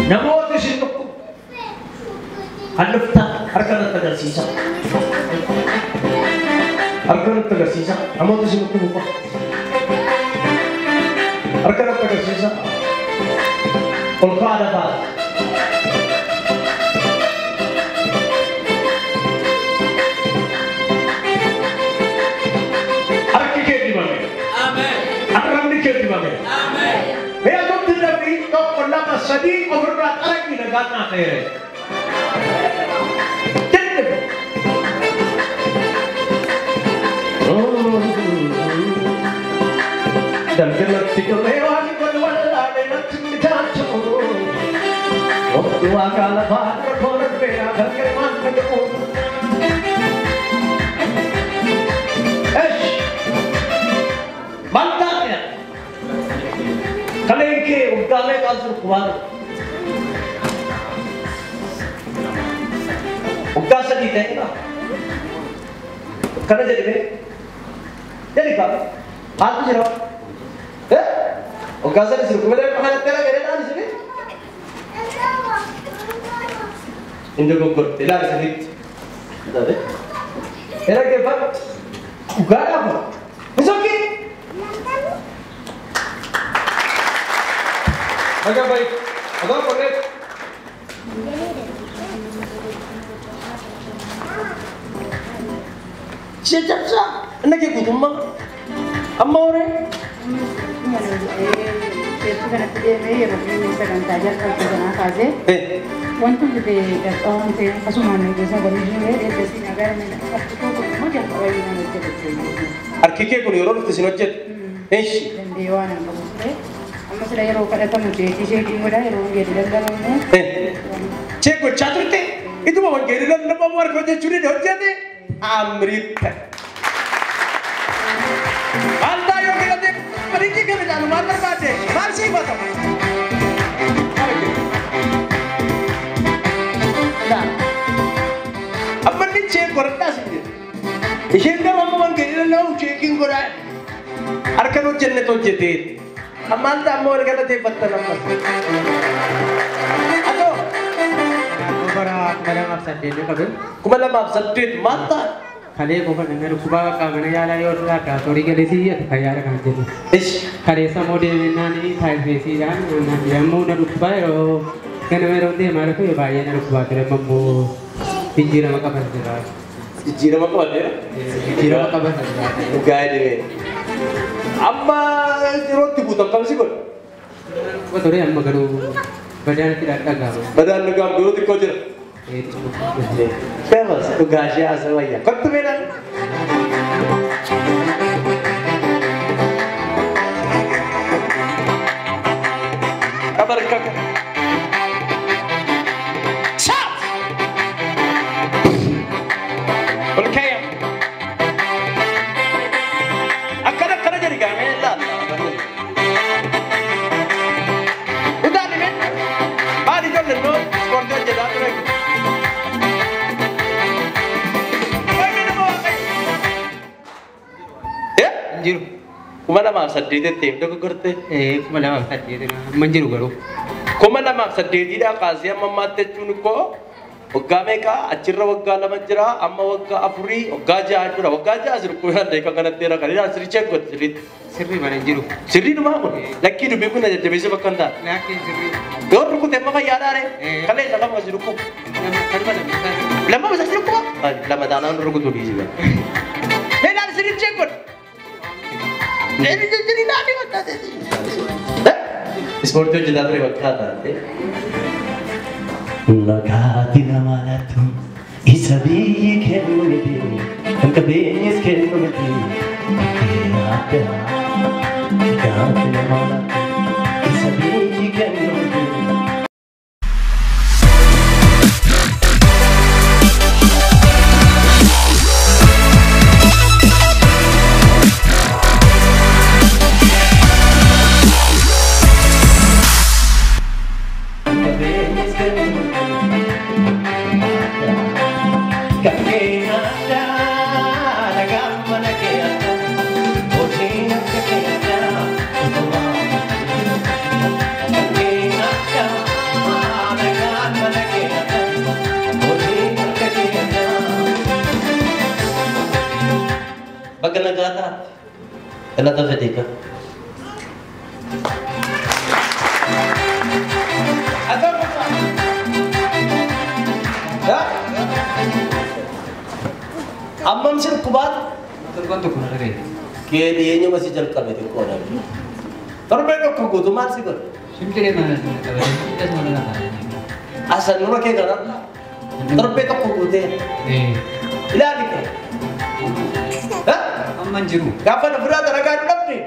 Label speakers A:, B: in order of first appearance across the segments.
A: namoota isin tokko halluftaa harkanatti agarsiisa. Harkanatti agarsiisa. Namoota isin tokko harkanatti agarsiisa. Ol kaadha ta'a. Harki kee dibame. Amen. Arrabni kee dibame. Amen. Mee atumti nabi tokko lama sadii ofirraa xaraqni nagaan naa ta'eere. Dalgalatti galee waan walwalaadhe natti midhaachuu. Waktu akal baadra berbeda bagaimana kau? Mantapnya. Kalian ke ugame kasur kuat. Ugga sedih tak? Karena jadi apa? Aku jerawat. Ugga sedih suruh kemudian pengalat kena kena di sini. Indo gugur, tidak sedih. Ada. Era ke apa? Ugga apa? Misalnya. Agak baik. Agak boleh. Siapa sah? Anak ibu rumah. Amma orang. Itu kan dia ni, orang sekarang tajar kalau kita nak aje. Wantu kita orang tu kasuman itu saya beri ni, dia jadi negara ni. Aku tu macam apa yang nak jadi. Arkike pun orang tu sinocet. Dewan apa tu? Amma sudah yang orang kata macam itu, saya tinggal dah orang dia dalam ni. Cek kau catur te, itu bawa gerilan nama luar kau je curi dah jadi. Amrit. Anda yang kita dek pergi ke mana? Mana baca? Masih baca. Nah, apa ni cek korang sih? Isyeng dah orang gerilan lau checking korang. Arkan ujian itu jadi. Amanda mau kata dia betul apa? Atau? Kumala maaf sedih tu kabel. Kumala maaf sedih mata. Kali aku kan dengar kubah kami ni ada yang orang kata sorry kali sih ya kaya ada kan jadi. Kali sama dia ni thai sih kan, nanti yang mau nak kubah yo, kan orang dia malu tu ya bayar nak kubah tu mampu pinjira macam apa saja. Pinjira macam apa dia? Pinjira macam apa saja. Bukan dia. Amma roti buta kamu sih kau? Betul ya, amma kalau badan tidak tegak. Badan tegak dulu tu kau je. Famous, tu gaji asal ya. Kau tu mana? Kabar kakak. Chat. Boleh Manjiru. Kumana maaf sedih tu tim tu kerte.
B: Kumana maaf sedih tu manjiru garu.
A: Kumana maaf sedih tidak kasih memate cunko. Ogame ka acirra wagala manjira amma wagga afuri ogaja ajura ogaja azur kuya deka kana tera kali asri cek got
B: sirri manjiru.
A: Sirri tu mana? Laki tu biku na jadi bisa bakanda.
B: Laki sirri.
A: Dor ruku tema ka yada re. Kale jaga mazuru ku. Lama bisa sirri ku? Lama dana ruku tu di sini. Hei sirri cek got. Jadi nadi kata tadi. Sport tu jadi apa kata? Nagati naman ito isabi kenumiti ang kabinis kenumiti nagati naman ito isabi kenumiti
C: Baga nagata. Ela ta fedika. Ada apa? Ya? Ammam sir kubat.
B: Turban tu kuna lagi.
C: Kelianya masih jalan kami tu kau nak. Terbaik aku tu masih kau.
B: Simple mana tu? Kita semua nak.
C: Asal nurut ke kan? Terbaik aku tu. Ilah ni. Hah?
B: Amman jiru.
C: Kapan berada raga dulu ni?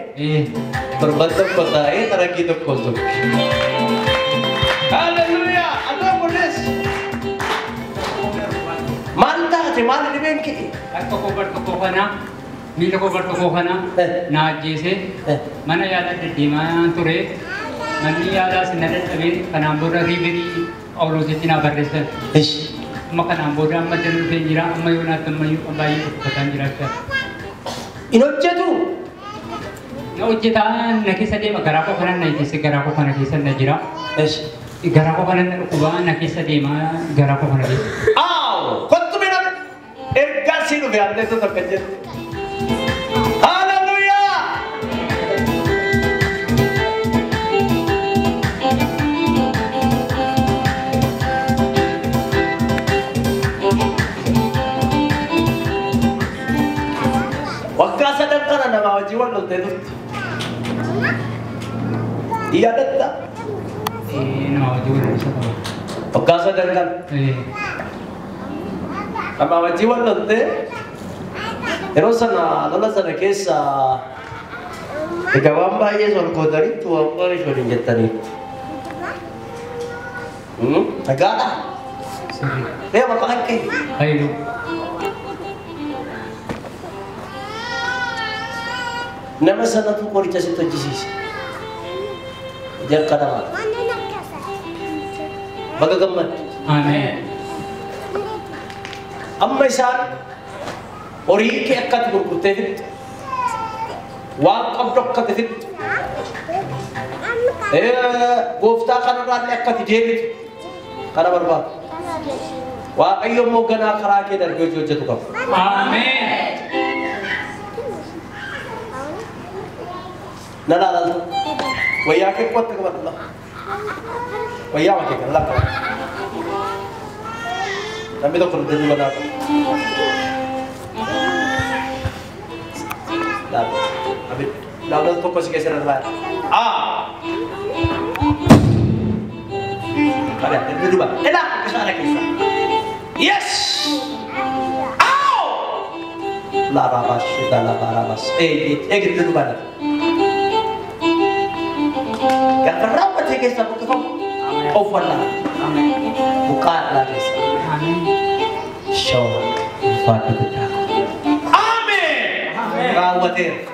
C: Berbantu kota tarang kita kosong. Haleluya. Ada polis. Manta je mana ni bengki?
B: Aku kau kana. Mila ko barto ko kana. Na jese. Mana yada di mana ture. Mani yada senada tapi kanambura riberi. Orang setina berdesak.
C: Ish.
B: Maka namboda macam tu jira, mayuna temayu abai katan jira kan.
C: Inocce tu.
B: Na ujita nakisa di magarapo kanan na iti sigarapo kanan kisa na jira.
C: Ish.
B: Igarapo kanan na kuba nakisa di ma garapo kanan kisa.
C: Aw, kau mina ergasi lu biar tu terkejut. Haleluya. Wakasa dan kana nama wajiwan lu tu. Iya ada.
B: Nama jual siapa?
C: Wakasa dan kan. Nama wajiwan lu tu. Erosana sana kesa. Ikawamba Yesus kodari tu apa ni sudah jetani. Agak. Dia apa lagi?
B: Ayo.
C: Nama sana tu kau dicari tu Jesus. Jangan kata apa. Bagaimana?
B: Amin.
C: Amma isan ori ke akat gurgurte fit. Waq abdok kat fit. Gofta kana rat akat jebit. Kana barba. Wa ayyum mogana khara ke dar jojo tu kam.
B: Amin.
C: Nala nala. Waya ke kuat ke Allah. Waya ke Allah. Kami tu kerja di mana? Abis, lalu tu kau sikit serat lah. Ada, itu dua. Enak, kesana kisah. Yes. Ow. Larabas, kita larabas. Gitu dua. Gak pernah baca kisah buku kamu. Over lah. Buka lah kisah. Show, fatu kita. Amin. Khawatir.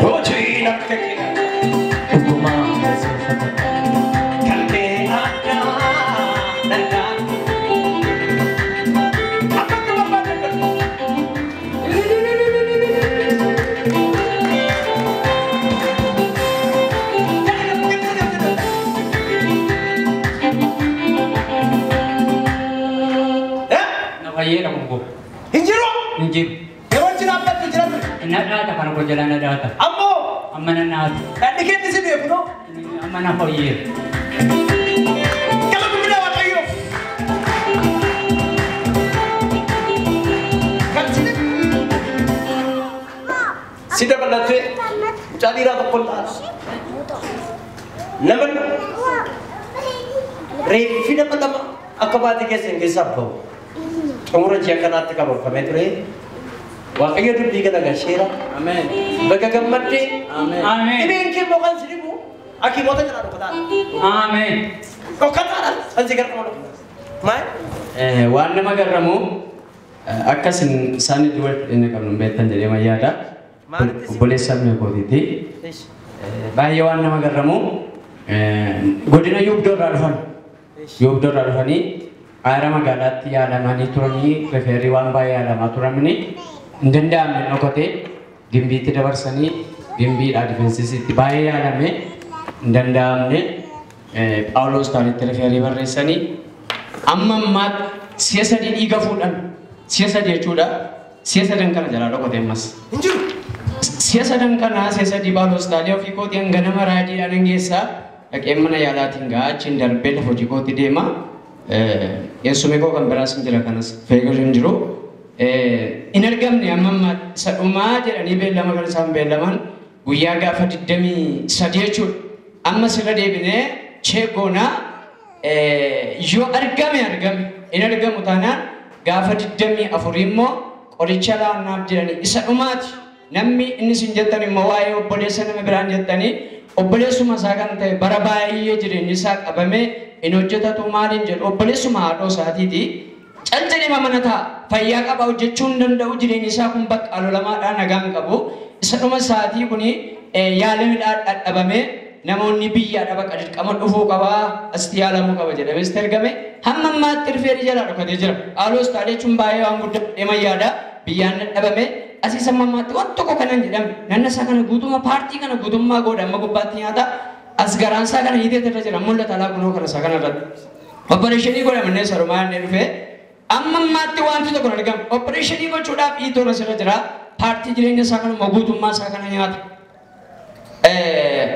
C: Hoji nak kekira. Hukumah sesuatu. Kante ada dan. Apa tu apa tu?
B: Ayer aku go.
C: Hinjiro.
B: Injil.
C: Ewan apa tu jiran?
B: Nada tak kan aku jalan nada tak.
C: Ambo.
B: Amana na.
C: Dikit di sini ya, bro.
B: Amana ko ayer.
C: Kalau tu bila awak ayo. Kan sini. Sida pada tu. Jadi rata pula. Namun. Refina pada akabati kesin kesabau. Kemudian jika nanti kamu pemetri, wakilnya tu tiga dengan syirah.
A: Amin.
C: Bagaimana mati?
A: Amin.
B: Amin.
C: Ini yang bukan seribu. Akibatnya jangan kata.
B: Amin.
C: Kau kata, anjir kamu. Mai?
A: Warna magaramu akasin sani dua ini kamu betan jadi mayada. Boleh sambil kau titi. Bahaya warna magaramu. Godina yubdor arhan. Yubdor arhani. Arama galati alamani turani referi wan baya alama turamni ndenda men nokote dimbi tidak bersani dimbi ada defensi baya alame ndenda amne Paulus tadi referi bersani amma ammaa siyaasa dhiiga fuudhan siyaasa jechuudha siyaasa dankana jalaa dhokote ammas siyaasa dankana siyaasa dibaa hospitaalii ofii kooti hanga nama raadiidhaan hangeessaa dhaqee mana yaalaatiin gaachiin darbee lafa hojii kooti deema eessumee koo kan biraas hin jira kanas feegoon hin jiru in argamne amma ammaa isa dhumaa jedhanii beellama kan isaan beellaman guyyaa gaafa 23 jechuudha amma sirra deebinee cheegoonaa yoo argame in argamu taanaan gaafa 24 immoo qoricha laannaaf jedhanii isa dhumaati namni inni sin jettan immoo waa'ee obboleessa nama biraan jettanii obboleessuma isaa kan ta'e bara baay'ee jireenyi isaa qabame in hojjetatu maaliin jedhu obboleessuma haadhoo isaatiiti calcalima mana ta'a fayyaa qaba hojjechuu hin danda'u jireenyi isaa kun bakka lolamaadhaan nagaan qabu isa dhuma isaatii kuni yaalamiidhaan dhadhabame namoonni biyyaa dhaba qadirqama dhufuu qabaa asti yaalamuu qaba jedhames ergame hamma ammaatti rifeeri jalaa dhokatee jira haaloo staadeechuun baay'ee waan guddaa deema yaada biyyaan dhadhabame asiis amma ammaatti waan tokko kanan jedhame nanna isaa kana guutuma paartii kana guutummaa godha amma gubbaatti nyaata as garaan isaa kana hiitee irra jira mul'ata alaa kunoo kana isaa kana irratti opereeshinii godhamannee sarumaa inni dhufee amma ammaatti wanti tokko argame opereeshinii gochuudhaaf hiitoon asirra jira paartii jireenya isaa kana guutummaa isaa kana nyaata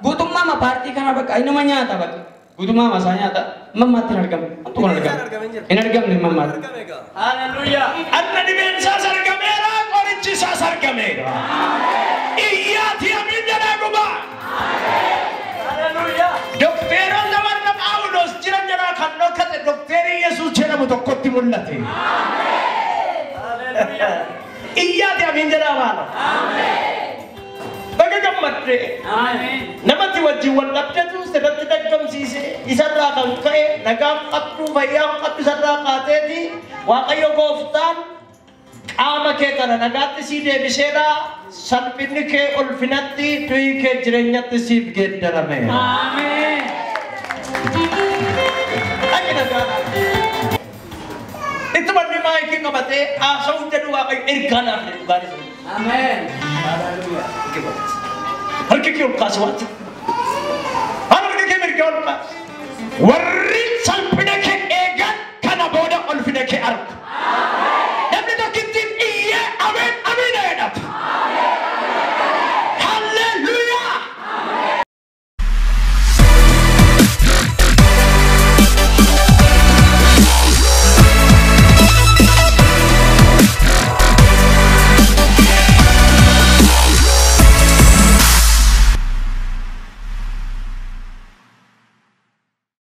A: guutummaa ma paartii kana bakka inuma nyaata bakka guutummaa masaa nyaata mammaatti hin argamne wantu kun argame hin argamne mammaatti haleluuyaa anna dhibeen isaas argameera qorichi isaas argameera iyyaati amiin jedhaa gubbaa haleluuyaa dokteerota warra Phaawulos jiran jedhaa kan dhokkate dokteerii Yesuus jedhamu tokkotti mul'ate haleluuyaa iyyaati amiin jedhaa maala baga gammadde namatti wajjin wal dhabdatu sirratti daggamsiise isarraa kan ka'e nagaan qabdu fayyaan qabdu isarraa kaateeti waaqayyo gooftaan qaama kee kana nagaatti sii deebiseedha salphinni kee ulfinatti du'i kee jireenyatti siif geeddarame itti manni maayikii qabatee haasa'uu jedhu waaqayyo ergaanaaf jedhu gaarii Amen. Hallelujah. Harki kee ol kaasi waati. Harki kee mirga ol kaasi. Warri salphina kee eegan kana booda ulfina kee argu.